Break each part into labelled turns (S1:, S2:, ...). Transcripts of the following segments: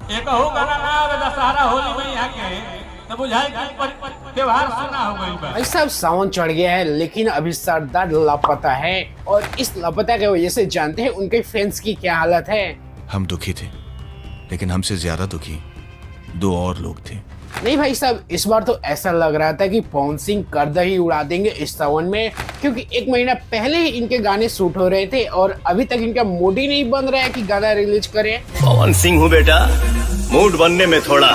S1: एक हो गाना ना आवे दशहरा होली में यहाँ के तो बुझाई कि त्योहार सुना हो गई बा।
S2: भाई साहब सावन चढ़ गया है लेकिन अभी सरदार लापता है और इस लापता की वजह से जानते हैं उनके फैंस की क्या हालत है।
S3: हम दुखी थे लेकिन हमसे ज्यादा दुखी दो और लोग थे।
S2: नहीं भाई साहब, इस बार तो ऐसा लग रहा था कि पवन सिंह गर्दा ही उड़ा देंगे इस सावन में, क्योंकि एक महीना पहले ही इनके गाने शूट हो रहे थे और अभी तक इनका मूड ही नहीं बन रहा है कि गाना रिलीज करें।
S4: पवन सिंह हूँ बेटा, मूड बनने में थोड़ा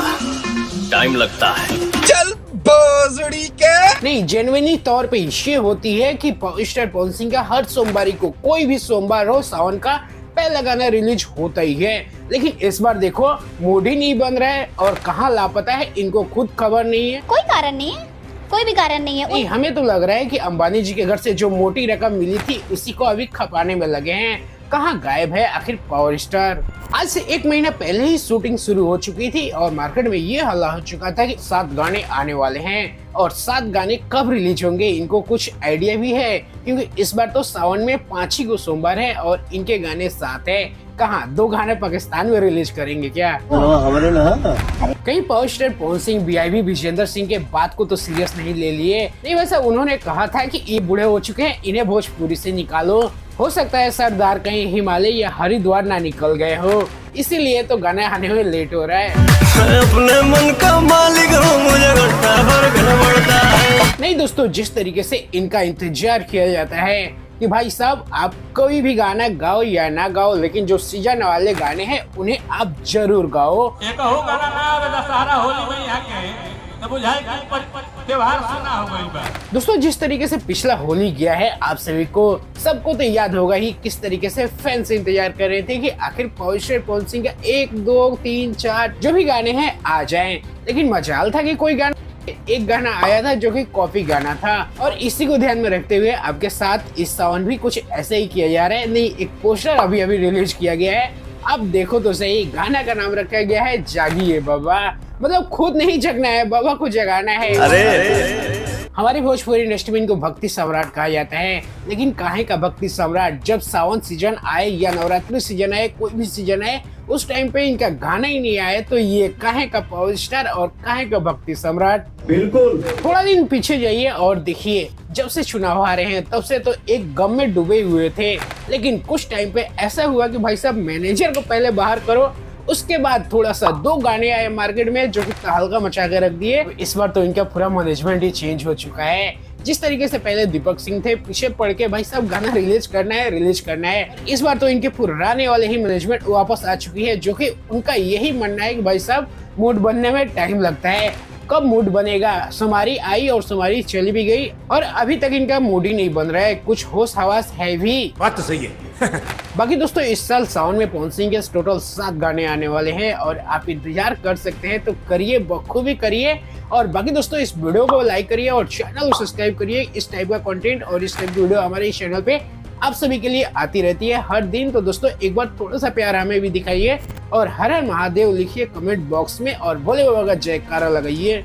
S4: टाइम लगता है।
S5: चल भोसड़ी के
S2: नहीं, जेन्युइनली तौर पे ये होती है कि स्टार पवन सिंह का हर सोमवारी को कोई भी सोमवार हो सावन का पहला गाना रिलीज होता ही है, लेकिन इस बार देखो मूड ही नहीं बन रहा है और कहाँ लापता है इनको खुद खबर नहीं है।
S6: कोई कारण नहीं है, कोई भी कारण नहीं है।
S2: नहीं, हमें तो लग रहा है कि अंबानी जी के घर से जो मोटी रकम मिली थी उसी को अभी खपाने में लगे हैं। कहाँ गायब है आखिर पावर स्टार। आज से एक महीना पहले ही शूटिंग शुरू हो चुकी थी और मार्केट में ये हल्ला हो चुका था कि 7 गाने आने वाले हैं और 7 गाने कब रिलीज होंगे इनको कुछ आइडिया भी है, क्योंकि इस बार तो सावन में 5 ही को सोमवार है और इनके गाने 7 है। कहाँ 2 गाने पाकिस्तान में रिलीज करेंगे क्या? कहीं power star Pawan Singh VIP Vijendra Singh के बात को तो सीरियस नहीं ले लिए। नहीं, वैसे उन्होंने कहा था कि ये बूढ़े हो चुके हैं, इन्हें भोजपुरी से निकालो। हो सकता है सरदार कहीं हिमालय या हरिद्वार ना निकल गए हो, इसीलिए तो गाना आने में लेट हो रहा है।
S4: अपने मन का मालिक हूँ, मुझे घंटा भर गड़बड़ता है।
S2: नहीं दोस्तों, जिस तरीके से इनका इंतजार किया जाता है कि भाई साहब आप कोई भी गाना गाओ या ना गाओ, लेकिन जो सीजन वाले गाने हैं उन्हें आप जरूर गाओ।
S1: एक हो गाना ना आवे दशहरा होली में यहाँ के तो बुझाई कि त्योहार सुना हो गई बा।
S2: दोस्तों, जिस तरीके से पिछला होली गया है आप सभी को सबको तो याद होगा ही किस तरीके से फैंस इंतजार कर रहे थे कि आखिर पावर स्टार पवन सिंह का 1 2 3 4 जो भी गाने हैं आ जाएं, लेकिन मजाल था कि कोई गाना एक गाना आया था जो कि कॉपी गाना था। और इसी को ध्यान में रखते हुए आपके साथ इस सावन भी कुछ ऐसे ही किया जा रहा है। नहीं, एक पोस्टर अभी रिलीज किया गया है, अब देखो तो सही। गाना का नाम रखा गया है जागिए बाबा, मतलब खुद नहीं जगना है, बाबा को जगाना है।
S4: अरे
S2: हमारी भोजपुरी इंडस्ट्री में इनको भक्ति सम्राट कहा जाता है, लेकिन काहे का भक्ति सम्राट? जब सावन सीजन आए या नवरात्रि सीजन आए, कोई भी सीजन आए, उस टाइम पे इनका गाना ही नहीं आए तो ये काहे का पावर स्टार और काहे का भक्ति सम्राट?
S4: बिल्कुल।
S2: थोड़ा दिन पीछे जाइए और देखिए, जब से चुनाव आ रहे हैं तब से तो एक गम में डूबे हुए थे, लेकिन कुछ टाइम पे ऐसा हुआ कि भाई साहब मैनेजर को पहले बाहर करो, उसके बाद थोड़ा सा 2 गाने आए मार्केट में जो कि तहलका मचा के रख दिए। इस बार तो इनका पूरा मैनेजमेंट ही चेंज हो चुका है। जिस तरीके से पहले दीपक सिंह थे पीछे पड़ के भाई साहब गाना रिलीज करना है, इस बार तो इनके पुराने वाले ही मैनेजमेंट वापस आ चुकी है, जो कि उनका यही मानना है कि भाई साहब मूड बनने में टाइम लगता है। कब मूड बनेगा? सुमारी आई और सुमारी चली भी गई और अभी तक इनका मूड ही नहीं बन रहा है, कुछ होश हवास है भी।
S5: बात तो सही है।
S2: बाकी दोस्तों, इस साल सावन में पवन सिंह के टोटल 7 गाने आने वाले हैं और आप इंतजार कर सकते हैं, तो करिए, बखूबी करिए। और बाकी दोस्तों, इस वीडियो को लाइक करिए और चैनल को सब्सक्राइब करिए। इस टाइप का कंटेंट और इस टाइप की वीडियो हमारे इस चैनल पे आप सभी के लिए आती रहती है हर दिन। तो दोस्तों, एक बार थोड़ा सा प्यार हमें भी दिखाइए और हर हर महादेव लिखिए कमेंट बॉक्स में और भोले बाबा का जयकारा लगाइए।